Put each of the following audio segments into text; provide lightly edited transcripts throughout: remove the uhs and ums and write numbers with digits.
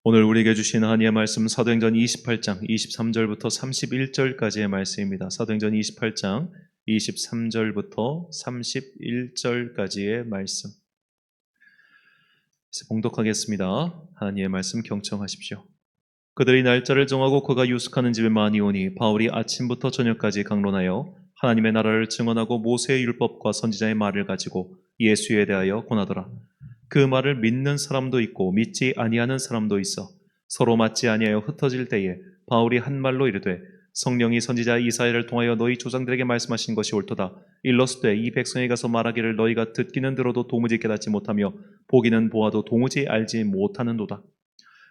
오늘 우리에게 주신 하나님의 말씀 사도행전 28장 23절부터 31절까지의 말씀입니다. 사도행전 28장 23절부터 31절까지의 말씀. 봉독하겠습니다. 하나님의 말씀 경청하십시오. 그들이 날짜를 정하고 그가 유숙하는 집에 많이 오니 바울이 아침부터 저녁까지 강론하여 하나님의 나라를 증언하고 모세의 율법과 선지자의 말을 가지고 예수에 대하여 권하더라. 그 말을 믿는 사람도 있고 믿지 아니하는 사람도 있어 서로 맞지 아니하여 흩어질 때에 바울이 한 말로 이르되 성령이 선지자 이사야를 통하여 너희 조상들에게 말씀하신 것이 옳도다. 일러스되 이 백성에 가서 말하기를 너희가 듣기는 들어도 도무지 깨닫지 못하며 보기는 보아도 도무지 알지 못하는도다.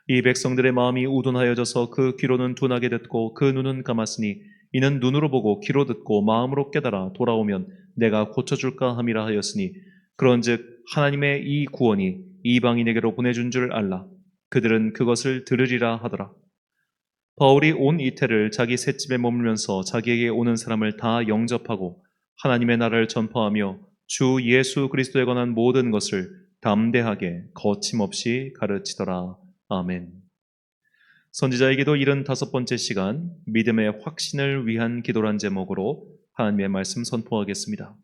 이 백성들의 마음이 우둔하여져서 그 귀로는 둔하게 듣고 그 눈은 감았으니 이는 눈으로 보고 귀로 듣고 마음으로 깨달아 돌아오면 내가 고쳐줄까 함이라 하였으니 그런즉 하나님의 이 구원이 이방인에게로 보내준 줄 알라. 그들은 그것을 들으리라 하더라. 바울이 온 이태를 자기 셋집에 머물면서 자기에게 오는 사람을 다 영접하고 하나님의 나라를 전파하며 주 예수 그리스도에 관한 모든 것을 담대하게 거침없이 가르치더라. 아멘. 선지자에게도 75번째 시간 믿음의 확신을 위한 기도란 제목으로 하나님의 말씀 선포하겠습니다.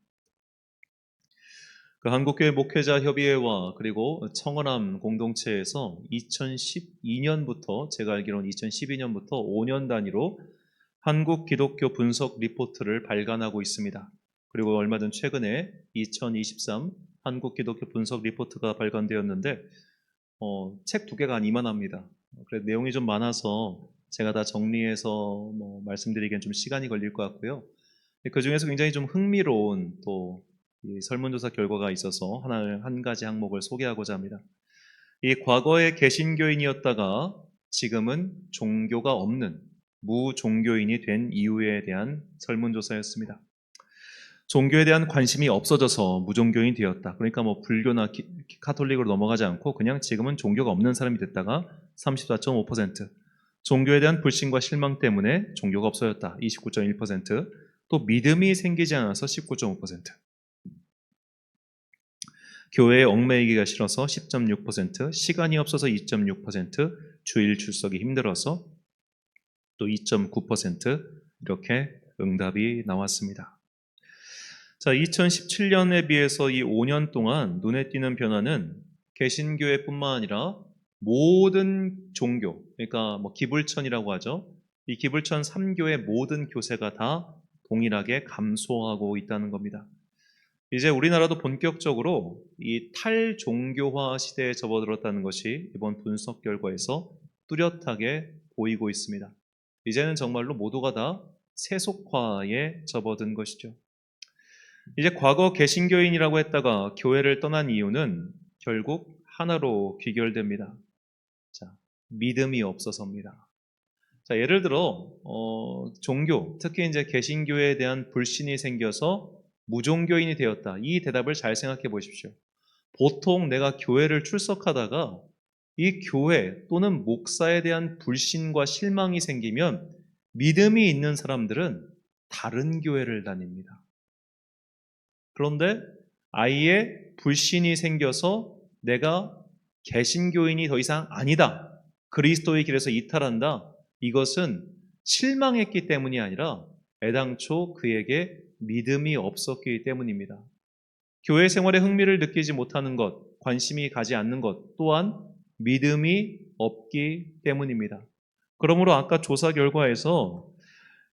한국교회 목회자 협의회와 그리고 청원함 공동체에서 2012년부터 제가 알기로는 2012년부터 5년 단위로 한국 기독교 분석 리포트를 발간하고 있습니다. 그리고 얼마 전 최근에 2023 한국 기독교 분석 리포트가 발간되었는데 책 2개가 한 이만합니다. 그래서 내용이 좀 많아서 제가 다 정리해서 말씀드리기엔 좀 시간이 걸릴 것 같고요. 그 중에서 굉장히 좀 흥미로운 또 이 설문조사 결과가 있어서 한 가지 항목을 소개하고자 합니다. 이 과거에 개신교인이었다가 지금은 종교가 없는 무종교인이 된 이유에 대한 설문조사였습니다. 종교에 대한 관심이 없어져서 무종교인이 되었다. 그러니까 불교나 카톨릭으로 넘어가지 않고 그냥 지금은 종교가 없는 사람이 됐다가 34.5%, 종교에 대한 불신과 실망 때문에 종교가 없어졌다. 29.1%, 또 믿음이 생기지 않아서 19.5%, 교회에 얽매이기가 싫어서 10.6%, 시간이 없어서 2.6%, 주일 출석이 힘들어서 또 2.9% 이렇게 응답이 나왔습니다. 자, 2017년에 비해서 이 5년 동안 눈에 띄는 변화는 개신교회뿐만 아니라 모든 종교, 그러니까 기불천이라고 하죠. 이 기불천 3교의 모든 교세가 다 동일하게 감소하고 있다는 겁니다. 이제 우리나라도 본격적으로 이 탈종교화 시대에 접어들었다는 것이 이번 분석 결과에서 뚜렷하게 보이고 있습니다. 이제는 정말로 모두가 다 세속화에 접어든 것이죠. 이제 과거 개신교인이라고 했다가 교회를 떠난 이유는 결국 하나로 귀결됩니다. 자, 믿음이 없어서입니다. 자, 예를 들어 종교, 특히 이제 개신교에 대한 불신이 생겨서 무종교인이 되었다. 이 대답을 잘 생각해 보십시오. 보통 내가 교회를 출석하다가 이 교회 또는 목사에 대한 불신과 실망이 생기면 믿음이 있는 사람들은 다른 교회를 다닙니다. 그런데 아예 불신이 생겨서 내가 개신교인이 더 이상 아니다. 그리스도의 길에서 이탈한다. 이것은 실망했기 때문이 아니라 애당초 그에게 믿음이 없었기 때문입니다. 교회 생활에 흥미를 느끼지 못하는 것, 관심이 가지 않는 것 또한 믿음이 없기 때문입니다. 그러므로 아까 조사 결과에서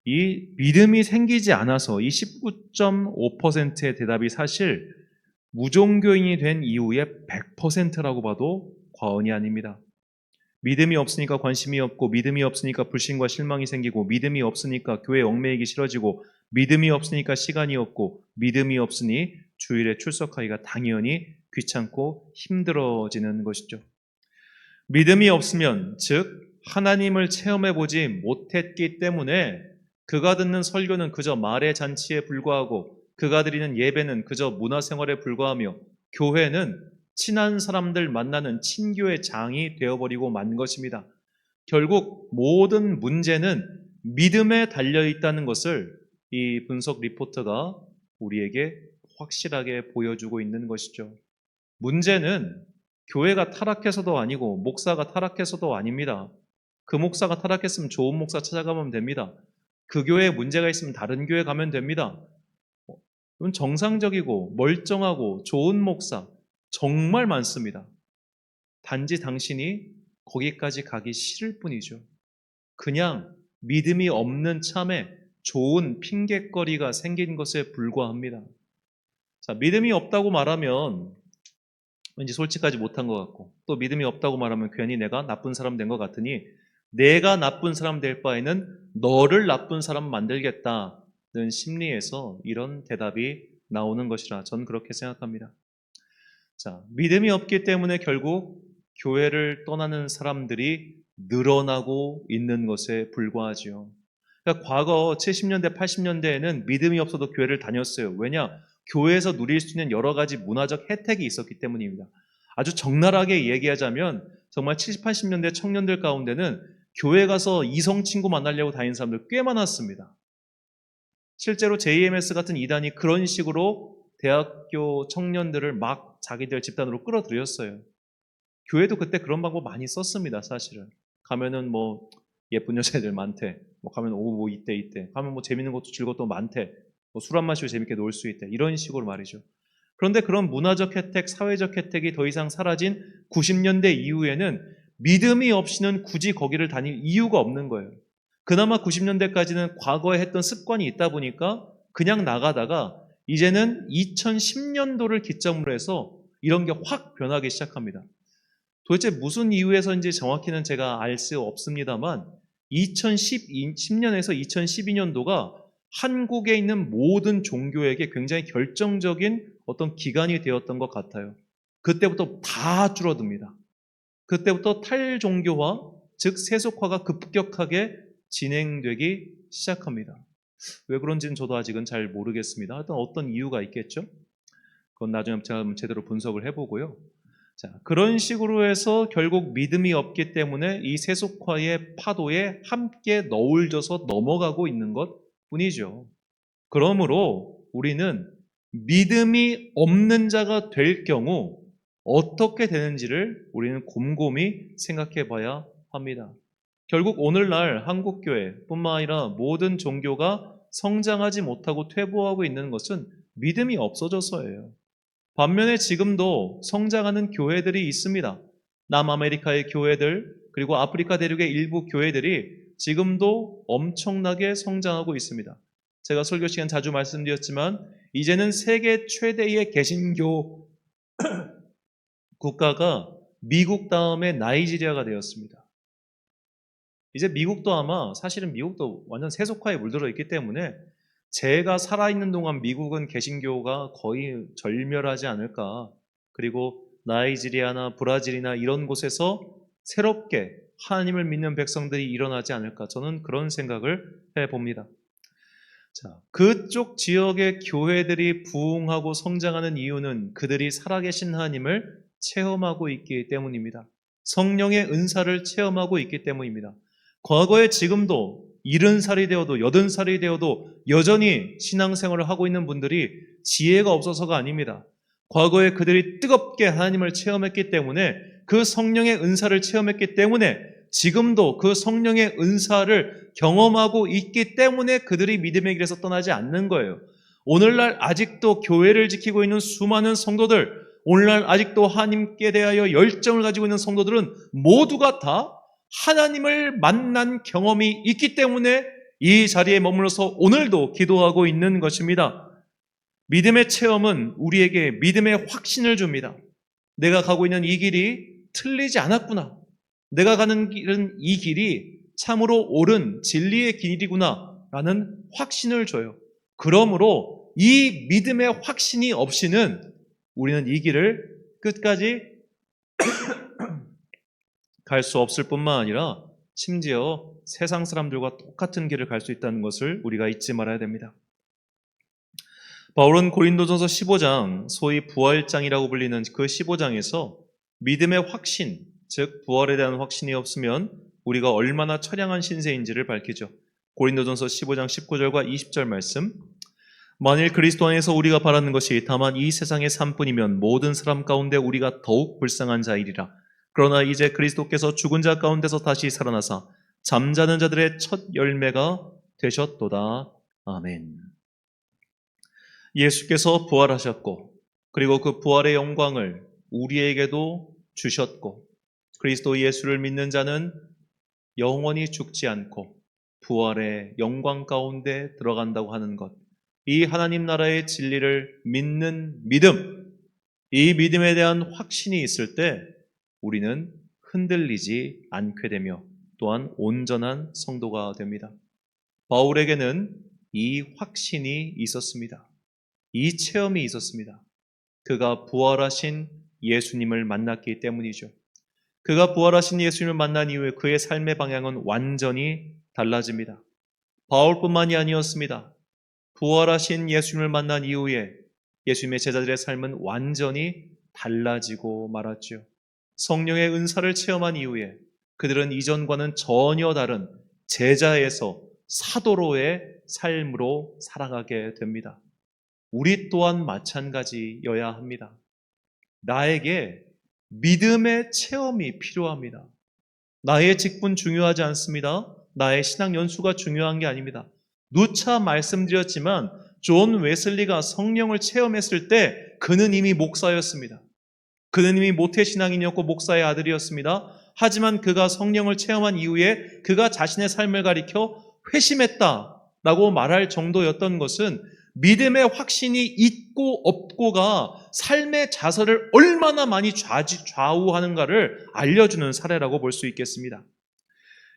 이 믿음이 생기지 않아서 이 19.5%의 대답이 사실 무종교인이 된 이후의 100%라고 봐도 과언이 아닙니다. 믿음이 없으니까 관심이 없고, 믿음이 없으니까 불신과 실망이 생기고, 믿음이 없으니까 교회에 얽매이기 싫어지고, 믿음이 없으니까 시간이 없고, 믿음이 없으니 주일에 출석하기가 당연히 귀찮고 힘들어지는 것이죠. 믿음이 없으면, 즉 하나님을 체험해보지 못했기 때문에 그가 듣는 설교는 그저 말의 잔치에 불과하고, 그가 드리는 예배는 그저 문화생활에 불과하며, 교회는 친한 사람들 만나는 친교의 장이 되어버리고 만 것입니다. 결국 모든 문제는 믿음에 달려있다는 것을 이 분석 리포트가 우리에게 확실하게 보여주고 있는 것이죠. 문제는 교회가 타락해서도 아니고 목사가 타락해서도 아닙니다. 그 목사가 타락했으면 좋은 목사 찾아가면 됩니다. 그 교회에 문제가 있으면 다른 교회 가면 됩니다. 그건 정상적이고 멀쩡하고 좋은 목사 정말 많습니다. 단지 당신이 거기까지 가기 싫을 뿐이죠. 그냥 믿음이 없는 참에 좋은 핑곗거리가 생긴 것에 불과합니다. 자, 믿음이 없다고 말하면 왠지 솔직하지 못한 것 같고, 또 믿음이 없다고 말하면 괜히 내가 나쁜 사람 된 것 같으니, 내가 나쁜 사람 될 바에는 너를 나쁜 사람 만들겠다는 심리에서 이런 대답이 나오는 것이라 저는 그렇게 생각합니다. 자, 믿음이 없기 때문에 결국 교회를 떠나는 사람들이 늘어나고 있는 것에 불과하지요. 그러니까 과거 70년대, 80년대에는 믿음이 없어도 교회를 다녔어요. 왜냐? 교회에서 누릴 수 있는 여러 가지 문화적 혜택이 있었기 때문입니다. 아주 적나라하게 얘기하자면 정말 70, 80년대 청년들 가운데는 교회 가서 이성 친구 만나려고 다니는 사람들 꽤 많았습니다. 실제로 JMS 같은 이단이 그런 식으로 대학교 청년들을 막 자기들 집단으로 끌어들였어요. 교회도 그때 그런 방법 많이 썼습니다, 사실은. 가면은 뭐 예쁜 여자애들 많대. 뭐 가면 뭐 이때. 가면 뭐 재밌는 것도 즐겁도 많대. 뭐 술 안 마시고 재밌게 놀 수 있대. 이런 식으로 말이죠. 그런데 그런 문화적 혜택, 사회적 혜택이 더 이상 사라진 90년대 이후에는 믿음이 없이는 굳이 거기를 다닐 이유가 없는 거예요. 그나마 90년대까지는 과거에 했던 습관이 있다 보니까 그냥 나가다가 이제는 2010년도를 기점으로 해서 이런 게 확 변하기 시작합니다. 도대체 무슨 이유에서인지 정확히는 제가 알 수 없습니다만 2010년에서 2012년도가 한국에 있는 모든 종교에게 굉장히 결정적인 어떤 기간이 되었던 것 같아요. 그때부터 다 줄어듭니다. 그때부터 탈종교화, 즉 세속화가 급격하게 진행되기 시작합니다. 왜 그런지는 저도 아직은 잘 모르겠습니다. 하여튼 어떤 이유가 있겠죠? 그건 나중에 제가 제대로 분석을 해보고요. 자, 그런 식으로 해서 결국 믿음이 없기 때문에 이 세속화의 파도에 함께 너울져서 넘어가고 있는 것 뿐이죠. 그러므로 우리는 믿음이 없는 자가 될 경우 어떻게 되는지를 우리는 곰곰이 생각해 봐야 합니다. 결국 오늘날 한국교회뿐만 아니라 모든 종교가 성장하지 못하고 퇴보하고 있는 것은 믿음이 없어져서예요. 반면에 지금도 성장하는 교회들이 있습니다. 남아메리카의 교회들, 그리고 아프리카 대륙의 일부 교회들이 지금도 엄청나게 성장하고 있습니다. 제가 설교 시간 자주 말씀드렸지만 이제는 세계 최대의 개신교 국가가 미국 다음에 나이지리아가 되었습니다. 이제 미국도 아마 사실은 미국도 완전 세속화에 물들어 있기 때문에 제가 살아있는 동안 미국은 개신교가 거의 절멸하지 않을까. 그리고 나이지리아나 브라질이나 이런 곳에서 새롭게 하나님을 믿는 백성들이 일어나지 않을까. 저는 그런 생각을 해봅니다. 자, 그쪽 지역의 교회들이 부흥하고 성장하는 이유는 그들이 살아계신 하나님을 체험하고 있기 때문입니다. 성령의 은사를 체험하고 있기 때문입니다. 과거에 지금도 70살이 되어도 80살이 되어도 여전히 신앙생활을 하고 있는 분들이 지혜가 없어서가 아닙니다. 과거에 그들이 뜨겁게 하나님을 체험했기 때문에 그 성령의 은사를 체험했기 때문에 지금도 그 성령의 은사를 경험하고 있기 때문에 그들이 믿음의 길에서 떠나지 않는 거예요. 오늘날 아직도 교회를 지키고 있는 수많은 성도들, 오늘날 아직도 하나님께 대하여 열정을 가지고 있는 성도들은 모두가 다 하나님을 만난 경험이 있기 때문에 이 자리에 머물러서 오늘도 기도하고 있는 것입니다. 믿음의 체험은 우리에게 믿음의 확신을 줍니다. 내가 가고 있는 이 길이 틀리지 않았구나. 내가 가는 길은 이 길이 참으로 옳은 진리의 길이구나 라는 확신을 줘요. 그러므로 이 믿음의 확신이 없이는 우리는 이 길을 끝까지 갈 수 없을 뿐만 아니라 심지어 세상 사람들과 똑같은 길을 갈 수 있다는 것을 우리가 잊지 말아야 됩니다. 바울은 고린도전서 15장, 소위 부활장이라고 불리는 그 15장에서 믿음의 확신, 즉 부활에 대한 확신이 없으면 우리가 얼마나 처량한 신세인지를 밝히죠. 고린도전서 15장 19절과 20절 말씀, 만일 그리스도 안에서 우리가 바라는 것이 다만 이 세상의 삶뿐이면 모든 사람 가운데 우리가 더욱 불쌍한 자이리라. 그러나 이제 그리스도께서 죽은 자 가운데서 다시 살아나사 잠자는 자들의 첫 열매가 되셨도다. 아멘. 예수께서 부활하셨고 그리고 그 부활의 영광을 우리에게도 주셨고 그리스도 예수를 믿는 자는 영원히 죽지 않고 부활의 영광 가운데 들어간다고 하는 것, 이 하나님 나라의 진리를 믿는 믿음, 이 믿음에 대한 확신이 있을 때 우리는 흔들리지 않게 되며 또한 온전한 성도가 됩니다. 바울에게는 이 확신이 있었습니다. 이 체험이 있었습니다. 그가 부활하신 예수님을 만났기 때문이죠. 그가 부활하신 예수님을 만난 이후에 그의 삶의 방향은 완전히 달라집니다. 바울뿐만이 아니었습니다. 부활하신 예수님을 만난 이후에 예수님의 제자들의 삶은 완전히 달라지고 말았죠. 성령의 은사를 체험한 이후에 그들은 이전과는 전혀 다른 제자에서 사도로의 삶으로 살아가게 됩니다. 우리 또한 마찬가지여야 합니다. 나에게 믿음의 체험이 필요합니다. 나의 직분 중요하지 않습니다. 나의 신학 연수가 중요한 게 아닙니다. 누차 말씀드렸지만 존 웨슬리가 성령을 체험했을 때 그는 이미 목사였습니다. 그는 이미 모태신앙인이었고 목사의 아들이었습니다. 하지만 그가 성령을 체험한 이후에 그가 자신의 삶을 가리켜 회심했다라고 말할 정도였던 것은 믿음의 확신이 있고 없고가 삶의 자세를 얼마나 많이 좌우하는가를 알려주는 사례라고 볼 수 있겠습니다.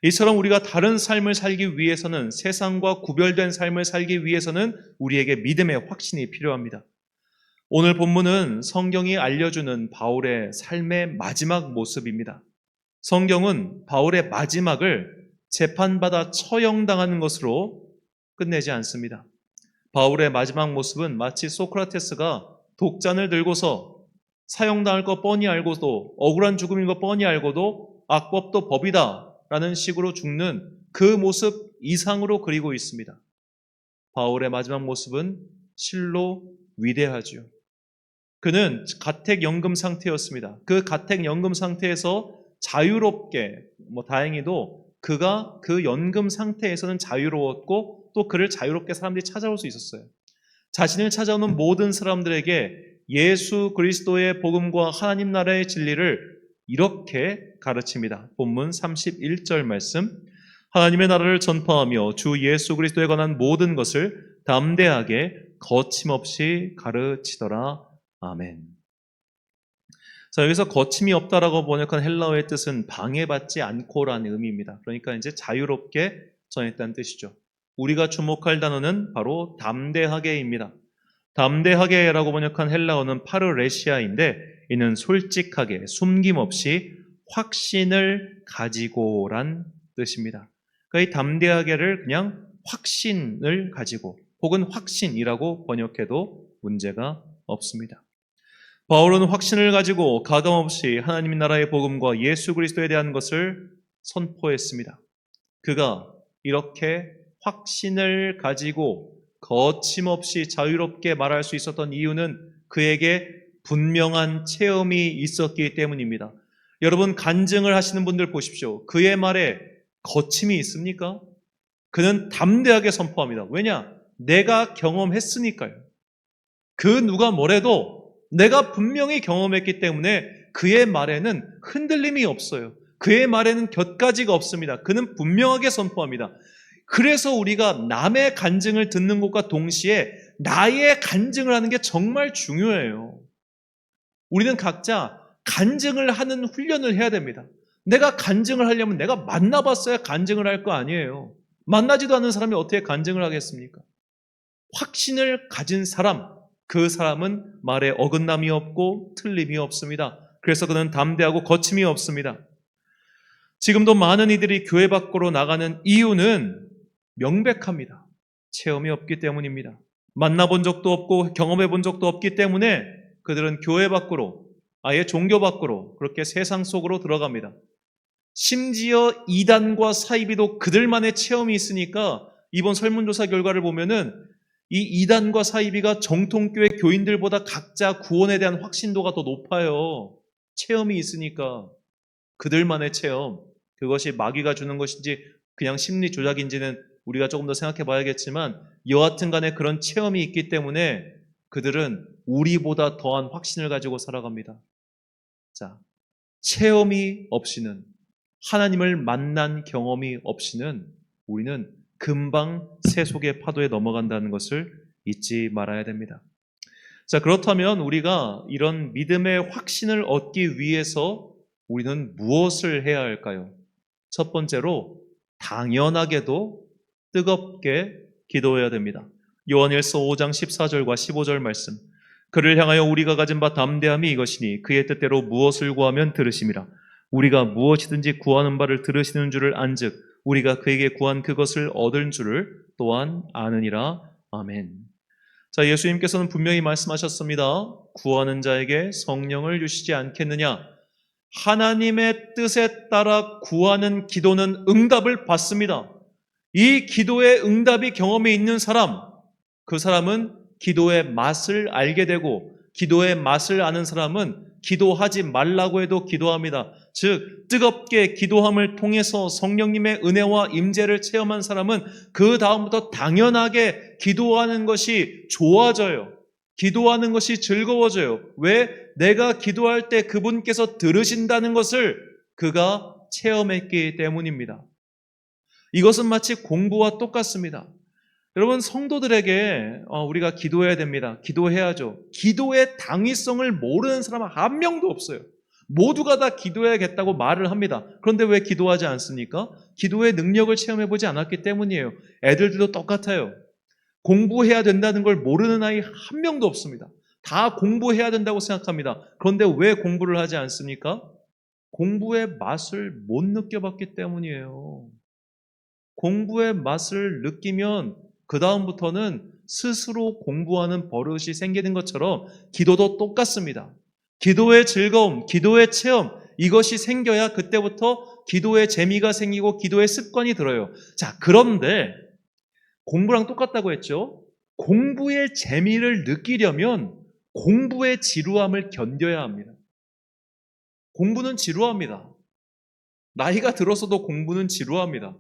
이처럼 우리가 다른 삶을 살기 위해서는, 세상과 구별된 삶을 살기 위해서는 우리에게 믿음의 확신이 필요합니다. 오늘 본문은 성경이 알려주는 바울의 삶의 마지막 모습입니다. 성경은 바울의 마지막을 재판받아 처형당하는 것으로 끝내지 않습니다. 바울의 마지막 모습은 마치 소크라테스가 독잔을 들고서 사형당할 거 뻔히 알고도, 억울한 죽음인 거 뻔히 알고도 악법도 법이다 라는 식으로 죽는 그 모습 이상으로 그리고 있습니다. 바울의 마지막 모습은 실로 위대하죠. 그는 가택연금 상태였습니다. 그 가택연금 상태에서 자유롭게, 다행히도 그가 그 연금 상태에서는 자유로웠고 또 그를 자유롭게 사람들이 찾아올 수 있었어요. 자신을 찾아오는 모든 사람들에게 예수 그리스도의 복음과 하나님 나라의 진리를 이렇게 가르칩니다. 본문 31절 말씀, 하나님의 나라를 전파하며 주 예수 그리스도에 관한 모든 것을 담대하게 거침없이 가르치더라. 아멘. 자, 여기서 거침이 없다라고 번역한 헬라어의 뜻은 방해받지 않고라는 의미입니다. 그러니까 이제 자유롭게 전했다는 뜻이죠. 우리가 주목할 단어는 바로 담대하게입니다. 담대하게라고 번역한 헬라어는 파르레시아인데 이는 솔직하게, 숨김없이 확신을 가지고란 뜻입니다. 그러니까 이 담대하게를 그냥 확신을 가지고 혹은 확신이라고 번역해도 문제가 없습니다. 바울은 확신을 가지고 가감없이 하나님 나라의 복음과 예수 그리스도에 대한 것을 선포했습니다. 그가 이렇게 확신을 가지고 거침없이 자유롭게 말할 수 있었던 이유는 그에게 분명한 체험이 있었기 때문입니다. 여러분, 간증을 하시는 분들 보십시오. 그의 말에 거침이 있습니까? 그는 담대하게 선포합니다. 왜냐? 내가 경험했으니까요. 그 누가 뭐래도 내가 분명히 경험했기 때문에 그의 말에는 흔들림이 없어요. 그의 말에는 곁가지가 없습니다. 그는 분명하게 선포합니다. 그래서 우리가 남의 간증을 듣는 것과 동시에 나의 간증을 하는 게 정말 중요해요. 우리는 각자 간증을 하는 훈련을 해야 됩니다. 내가 간증을 하려면 내가 만나봤어야 간증을 할 거 아니에요. 만나지도 않은 사람이 어떻게 간증을 하겠습니까? 확신을 가진 사람, 그 사람은 말에 어긋남이 없고 틀림이 없습니다. 그래서 그는 담대하고 거침이 없습니다. 지금도 많은 이들이 교회 밖으로 나가는 이유는 명백합니다. 체험이 없기 때문입니다. 만나본 적도 없고 경험해 본 적도 없기 때문에 그들은 교회 밖으로, 아예 종교 밖으로, 그렇게 세상 속으로 들어갑니다. 심지어 이단과 사이비도 그들만의 체험이 있으니까 이번 설문조사 결과를 보면은 이 이단과 사이비가 정통교회 교인들보다 각자 구원에 대한 확신도가 더 높아요. 체험이 있으니까. 그들만의 체험, 그것이 마귀가 주는 것인지 그냥 심리 조작인지는 우리가 조금 더 생각해 봐야겠지만 여하튼 간에 그런 체험이 있기 때문에 그들은 우리보다 더한 확신을 가지고 살아갑니다. 자, 체험이 없이는, 하나님을 만난 경험이 없이는 우리는 금방 세속의 파도에 넘어간다는 것을 잊지 말아야 됩니다. 자, 그렇다면 우리가 이런 믿음의 확신을 얻기 위해서 우리는 무엇을 해야 할까요? 첫 번째로 당연하게도 뜨겁게 기도해야 됩니다. 요한일서 5장 14절과 15절 말씀. 그를 향하여 우리가 가진 바 담대함이 이것이니 그의 뜻대로 무엇을 구하면 들으심이라. 우리가 무엇이든지 구하는 바를 들으시는 줄을 안즉 우리가 그에게 구한 그것을 얻은 줄을 또한 아느니라. 아멘. 자, 예수님께서는 분명히 말씀하셨습니다. 구하는 자에게 성령을 주시지 않겠느냐? 하나님의 뜻에 따라 구하는 기도는 응답을 받습니다. 이 기도의 응답이 경험이 있는 사람, 그 사람은 기도의 맛을 알게 되고, 기도의 맛을 아는 사람은 기도하지 말라고 해도 기도합니다. 즉 뜨겁게 기도함을 통해서 성령님의 은혜와 임재를 체험한 사람은 그 다음부터 당연하게 기도하는 것이 좋아져요. 기도하는 것이 즐거워져요. 왜? 내가 기도할 때 그분께서 들으신다는 것을 그가 체험했기 때문입니다. 이것은 마치 공부와 똑같습니다. 여러분, 성도들에게 우리가 기도해야 됩니다. 기도해야죠. 기도의 당위성을 모르는 사람은 한 명도 없어요. 모두가 다 기도해야겠다고 말을 합니다. 그런데 왜 기도하지 않습니까? 기도의 능력을 체험해보지 않았기 때문이에요. 애들도 똑같아요. 공부해야 된다는 걸 모르는 아이 한 명도 없습니다. 다 공부해야 된다고 생각합니다. 그런데 왜 공부를 하지 않습니까? 공부의 맛을 못 느껴봤기 때문이에요. 공부의 맛을 느끼면 그 다음부터는 스스로 공부하는 버릇이 생기는 것처럼 기도도 똑같습니다. 기도의 즐거움, 기도의 체험, 이것이 생겨야 그때부터 기도의 재미가 생기고 기도의 습관이 들어요. 자, 그런데 공부랑 똑같다고 했죠? 공부의 재미를 느끼려면 공부의 지루함을 견뎌야 합니다. 공부는 지루합니다. 나이가 들어서도 공부는 지루합니다.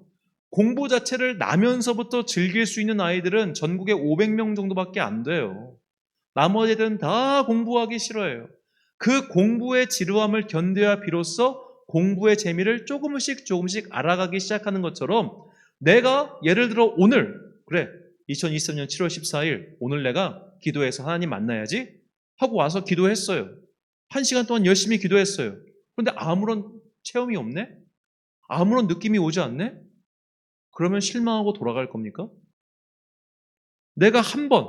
공부 자체를 나면서부터 즐길 수 있는 아이들은 전국에 500명 정도밖에 안 돼요. 나머지 애들은 다 공부하기 싫어해요. 그 공부의 지루함을 견뎌야 비로소 공부의 재미를 조금씩 알아가기 시작하는 것처럼 내가 예를 들어 오늘, 그래, 2023년 7월 14일 오늘 내가 기도해서 하나님 만나야지 하고 와서 기도했어요. 1시간 동안 열심히 기도했어요. 그런데 아무런 체험이 없네? 아무런 느낌이 오지 않네? 그러면 실망하고 돌아갈 겁니까? 내가 한 번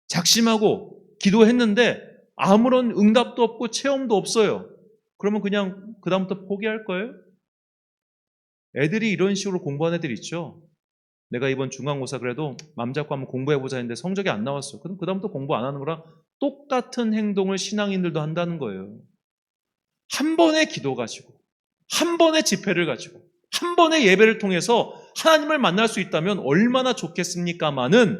작심하고 기도했는데 아무런 응답도 없고 체험도 없어요. 그러면 그냥 그다음부터 포기할 거예요? 애들이 이런 식으로 공부하는 애들 있죠. 내가 이번 중간고사 그래도 맘 잡고 한번 공부해보자 했는데 성적이 안 나왔어. 그럼 그다음부터 공부 안 하는 거랑 똑같은 행동을 신앙인들도 한다는 거예요. 한 번의 기도 가지고, 한 번의 집회를 가지고, 한 번의 예배를 통해서 하나님을 만날 수 있다면 얼마나 좋겠습니까마는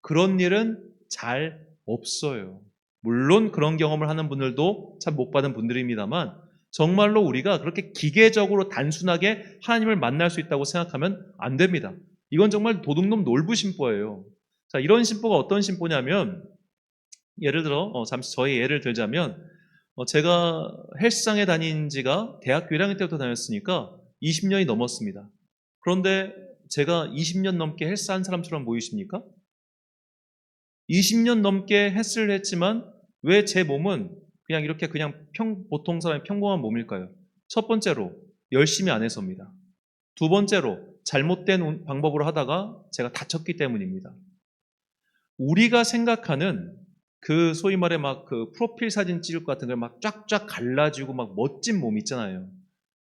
그런 일은 잘 없어요. 물론 그런 경험을 하는 분들도 참 못 받은 분들입니다만 정말로 우리가 그렇게 기계적으로 단순하게 하나님을 만날 수 있다고 생각하면 안 됩니다. 이건 정말 도둑놈 놀부 신보예요. 자, 이런 신보가 어떤 신보냐면 예를 들어 잠시 저희 예를 들자면 제가 헬스장에 다닌 지가 대학교 1학년 때부터 다녔으니까 20년이 넘었습니다. 그런데 제가 20년 넘게 헬스한 사람처럼 보이십니까? 20년 넘게 헬스를 했지만 왜 제 몸은 그냥 이렇게 보통 사람의 평범한 몸일까요? 첫 번째로 열심히 안 해서입니다. 두 번째로 잘못된 방법으로 하다가 제가 다쳤기 때문입니다. 우리가 생각하는 그 소위 말해 막 그 프로필 사진 찍을 것 같은 걸 막 쫙쫙 갈라지고 막 멋진 몸 있잖아요.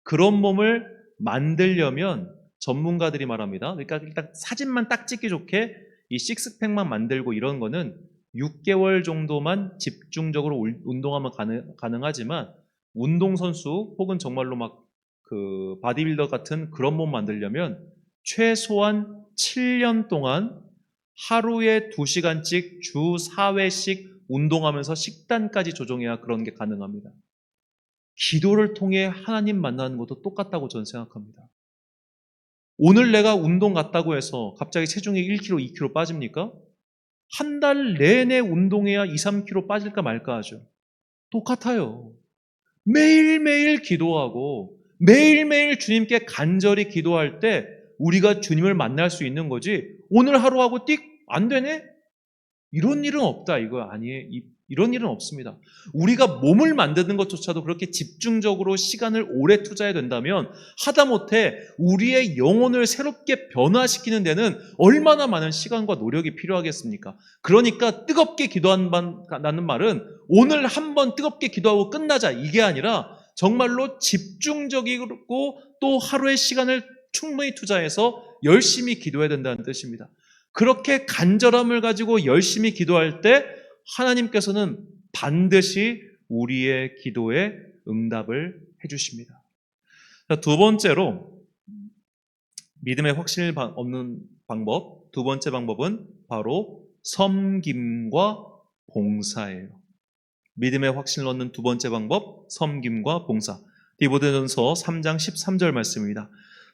그런 몸을 만들려면 전문가들이 말합니다. 그러니까 일단 사진만 딱 찍기 좋게 이 식스팩만 만들고 이런 거는 6개월 정도만 집중적으로 운동하면 가능하지만 운동선수 혹은 정말로 막 그 바디빌더 같은 그런 몸 만들려면 최소한 7년 동안 하루에 2시간씩 주 4회씩 운동하면서 식단까지 조정해야 그런 게 가능합니다. 기도를 통해 하나님 만나는 것도 똑같다고 저는 생각합니다. 오늘 내가 운동 갔다고 해서 갑자기 체중이 1kg, 2kg 빠집니까? 한 달 내내 운동해야 2, 3kg 빠질까 말까 하죠. 똑같아요. 매일매일 기도하고 매일매일 주님께 간절히 기도할 때 우리가 주님을 만날 수 있는 거지, 오늘 하루하고 띡 안 되네? 이런 일은 없다. 이거 아니에요. 이런 일은 없습니다. 우리가 몸을 만드는 것조차도 그렇게 집중적으로 시간을 오래 투자해야 된다면 하다못해 우리의 영혼을 새롭게 변화시키는 데는 얼마나 많은 시간과 노력이 필요하겠습니까? 그러니까 뜨겁게 기도한다는 말은 오늘 한번 뜨겁게 기도하고 끝나자 이게 아니라 정말로 집중적이고 또 하루의 시간을 충분히 투자해서 열심히 기도해야 된다는 뜻입니다. 그렇게 간절함을 가지고 열심히 기도할 때 하나님께서는 반드시 우리의 기도에 응답을 해주십니다. 두 번째로 믿음의 확신을 얻는 방법, 두 번째 방법은 바로 섬김과 봉사예요. 믿음의 확신을 얻는 두 번째 방법, 섬김과 봉사. 디모데전서 3장 13절 말씀입니다.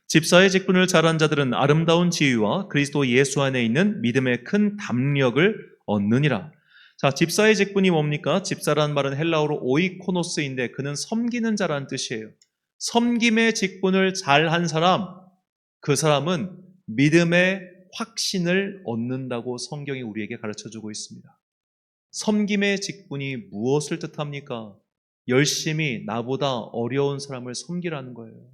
집사의 직분을 잘한 자들은 아름다운 지위와 그리스도 예수 안에 있는 믿음의 큰 담력을 얻느니라. 자, 집사의 직분이 뭡니까? 집사라는 말은 헬라어로 오이코노스인데 그는 섬기는 자라는 뜻이에요. 섬김의 직분을 잘한 사람, 그 사람은 믿음의 확신을 얻는다고 성경이 우리에게 가르쳐주고 있습니다. 섬김의 직분이 무엇을 뜻합니까? 열심히 나보다 어려운 사람을 섬기라는 거예요.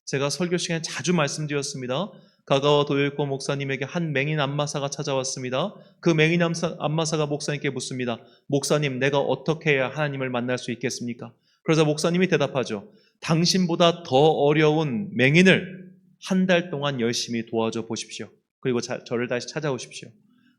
제가 설교 시간에 자주 말씀드렸습니다. 가가와 도요코 목사님에게 한 맹인 안마사가 찾아왔습니다. 그 맹인 안마사가 목사님께 묻습니다. 목사님, 내가 어떻게 해야 하나님을 만날 수 있겠습니까? 그래서 목사님이 대답하죠. 당신보다 더 어려운 맹인을 한 달 동안 열심히 도와줘 보십시오. 그리고 저를 다시 찾아오십시오.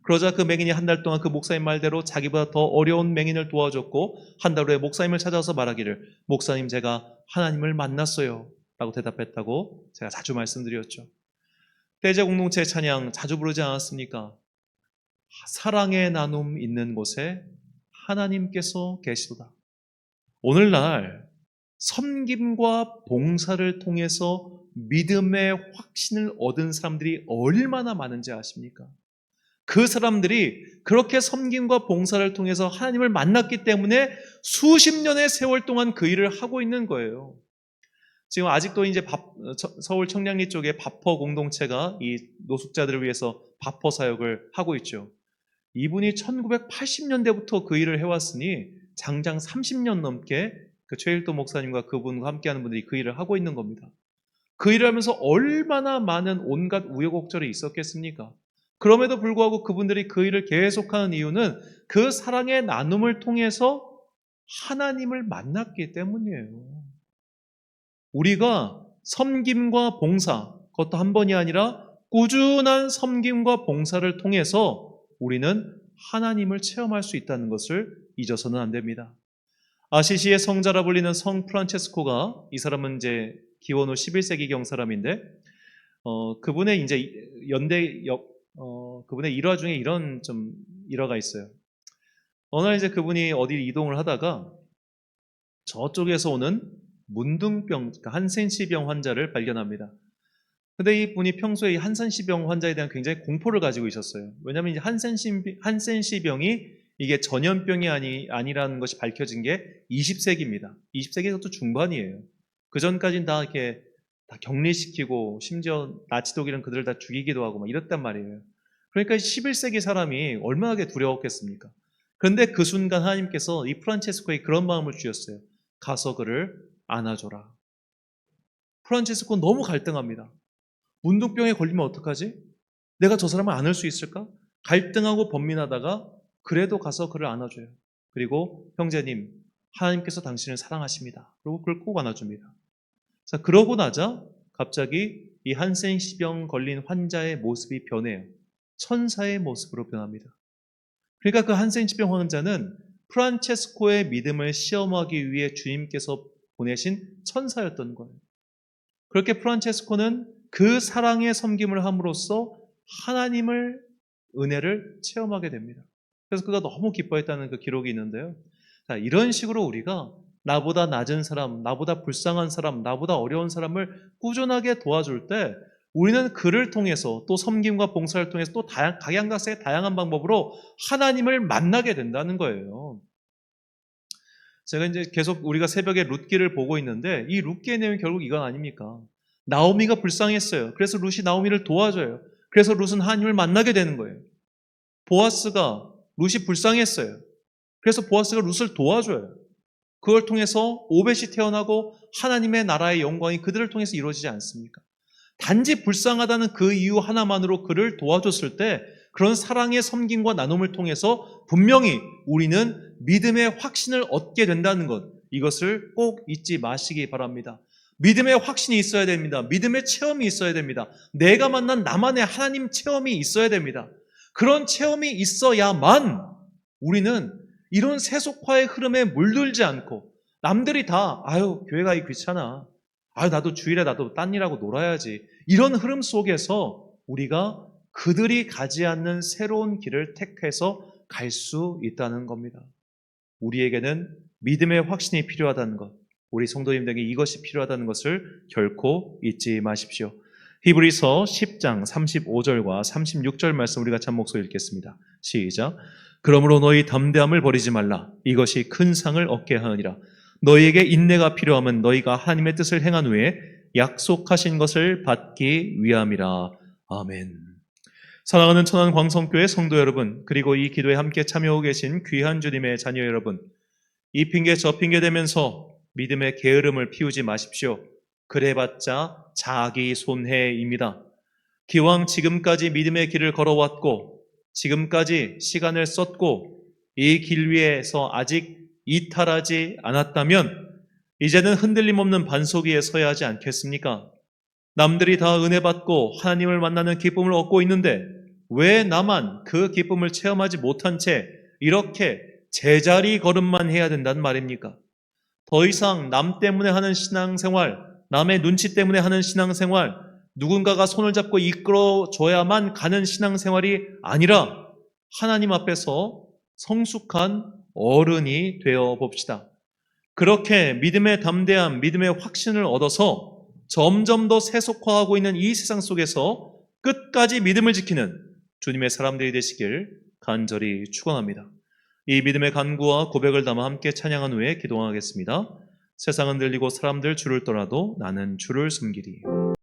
그러자 그 맹인이 한 달 동안 그 목사님 말대로 자기보다 더 어려운 맹인을 도와줬고 한 달 후에 목사님을 찾아서 말하기를, 목사님, 제가 하나님을 만났어요 라고 대답했다고 제가 자주 말씀드렸죠. 대제 공동체 찬양 자주 부르지 않았습니까? 사랑의 나눔 있는 곳에 하나님께서 계시도다. 오늘날 섬김과 봉사를 통해서 믿음의 확신을 얻은 사람들이 얼마나 많은지 아십니까? 그 사람들이 그렇게 섬김과 봉사를 통해서 하나님을 만났기 때문에 수십 년의 세월 동안 그 일을 하고 있는 거예요. 지금 아직도 이제 서울 청량리 쪽에 밥퍼 공동체가 이 노숙자들을 위해서 밥퍼 사역을 하고 있죠. 이분이 1980년대부터 그 일을 해왔으니 장장 30년 넘게 그 최일도 목사님과 그분과 함께하는 분들이 그 일을 하고 있는 겁니다. 그 일을 하면서 얼마나 많은 온갖 우여곡절이 있었겠습니까? 그럼에도 불구하고 그분들이 그 일을 계속하는 이유는 그 사랑의 나눔을 통해서 하나님을 만났기 때문이에요. 우리가 섬김과 봉사, 그것도 한 번이 아니라 꾸준한 섬김과 봉사를 통해서 우리는 하나님을 체험할 수 있다는 것을 잊어서는 안 됩니다. 아시시의 성자라 불리는 성 프란체스코가, 이 사람은 이제 기원 후 11세기경 사람인데, 그분의 이제 그분의 일화 중에 이런 좀 일화가 있어요. 어느 날 이제 그분이 어디 이동을 하다가 저쪽에서 오는 문둥병, 그러니까 한센시병 환자를 발견합니다. 근데 이 분이 평소에 이 한센시병 환자에 대한 굉장히 공포를 가지고 있었어요. 왜냐하면 이제 한센시병이 이게 전염병이 아니라는 것이 밝혀진 게 20세기입니다. 20세기에서도 중반이에요. 그 전까지는 다 이렇게 다 격리시키고 심지어 나치독일은 그들을 다 죽이기도 하고 막 이랬단 말이에요. 그러니까 11세기 사람이 얼마나 두려웠겠습니까? 그런데 그 순간 하나님께서 이 프란체스코에 그런 마음을 주셨어요. 가서 그를 안아줘라. 프란체스코 너무 갈등합니다. 문둥병에 걸리면 어떡하지? 내가 저 사람을 안을 수 있을까? 갈등하고 번민하다가 그래도 가서 그를 안아줘요. 그리고 형제님, 하나님께서 당신을 사랑하십니다. 그리고 그걸 꼭 안아줍니다. 자, 그러고 나자 갑자기 이 한센시병 걸린 환자의 모습이 변해요. 천사의 모습으로 변합니다. 그러니까 그 한센시병 환자는 프란체스코의 믿음을 시험하기 위해 주님께서 보내신 천사였던 거예요. 그렇게 프란체스코는 그 사랑의 섬김을 함으로써 하나님을 은혜를 체험하게 됩니다. 그래서 그가 너무 기뻐했다는 그 기록이 있는데요. 자, 이런 식으로 우리가 나보다 낮은 사람, 나보다 불쌍한 사람, 나보다 어려운 사람을 꾸준하게 도와줄 때 우리는 그를 통해서 또 섬김과 봉사를 통해서 또 각양각색의 다양한 방법으로 하나님을 만나게 된다는 거예요. 제가 이제 계속 우리가 새벽에 룻기를 보고 있는데 이 룻기의 내용이 결국 이건 아닙니까? 나오미가 불쌍했어요. 그래서 룻이 나오미를 도와줘요. 그래서 룻은 하나님을 만나게 되는 거예요. 보아스가 룻이 불쌍했어요. 그래서 보아스가 룻을 도와줘요. 그걸 통해서 오벳이 태어나고 하나님의 나라의 영광이 그들을 통해서 이루어지지 않습니까? 단지 불쌍하다는 그 이유 하나만으로 그를 도와줬을 때 그런 사랑의 섬김과 나눔을 통해서 분명히 우리는 믿음의 확신을 얻게 된다는 것, 이것을 꼭 잊지 마시기 바랍니다. 믿음의 확신이 있어야 됩니다. 믿음의 체험이 있어야 됩니다. 내가 만난 나만의 하나님 체험이 있어야 됩니다. 그런 체험이 있어야만 우리는 이런 세속화의 흐름에 물들지 않고 남들이 다 교회 가기 귀찮아. 나도 주일에 나도 딴 일하고 놀아야지. 이런 흐름 속에서 우리가 그들이 가지 않는 새로운 길을 택해서 갈 수 있다는 겁니다. 우리에게는 믿음의 확신이 필요하다는 것, 우리 성도님들에게 이것이 필요하다는 것을 결코 잊지 마십시오. 히브리서 10장 35절과 36절 말씀 우리 같이 한 목소리 읽겠습니다. 시작. 그러므로 너희 담대함을 버리지 말라. 이것이 큰 상을 얻게 하느니라. 너희에게 인내가 필요함은 너희가 하나님의 뜻을 행한 후에 약속하신 것을 받기 위함이라. 아멘. 사랑하는 천안 광성교회 성도 여러분, 그리고 이 기도에 함께 참여하고 계신 귀한 주님의 자녀 여러분, 이 핑계 저 핑계 대면서 믿음의 게으름을 피우지 마십시오. 그래봤자 자기 손해입니다. 기왕 지금까지 믿음의 길을 걸어왔고 지금까지 시간을 썼고 이 길 위에서 아직 이탈하지 않았다면 이제는 흔들림 없는 반석 위에 서야 하지 않겠습니까? 남들이 다 은혜 받고 하나님을 만나는 기쁨을 얻고 있는데 왜 나만 그 기쁨을 체험하지 못한 채 이렇게 제자리 걸음만 해야 된다는 말입니까? 더 이상 남 때문에 하는 신앙생활, 남의 눈치 때문에 하는 신앙생활, 누군가가 손을 잡고 이끌어줘야만 가는 신앙생활이 아니라 하나님 앞에서 성숙한 어른이 되어 봅시다. 그렇게 믿음의 담대함, 믿음의 확신을 얻어서 점점 더 세속화하고 있는 이 세상 속에서 끝까지 믿음을 지키는 주님의 사람들이 되시길 간절히 축원합니다. 이 믿음의 간구와 고백을 담아 함께 찬양한 후에 기도하겠습니다. 세상은 들리고 사람들 주를 떠나도 나는 주를 섬기리.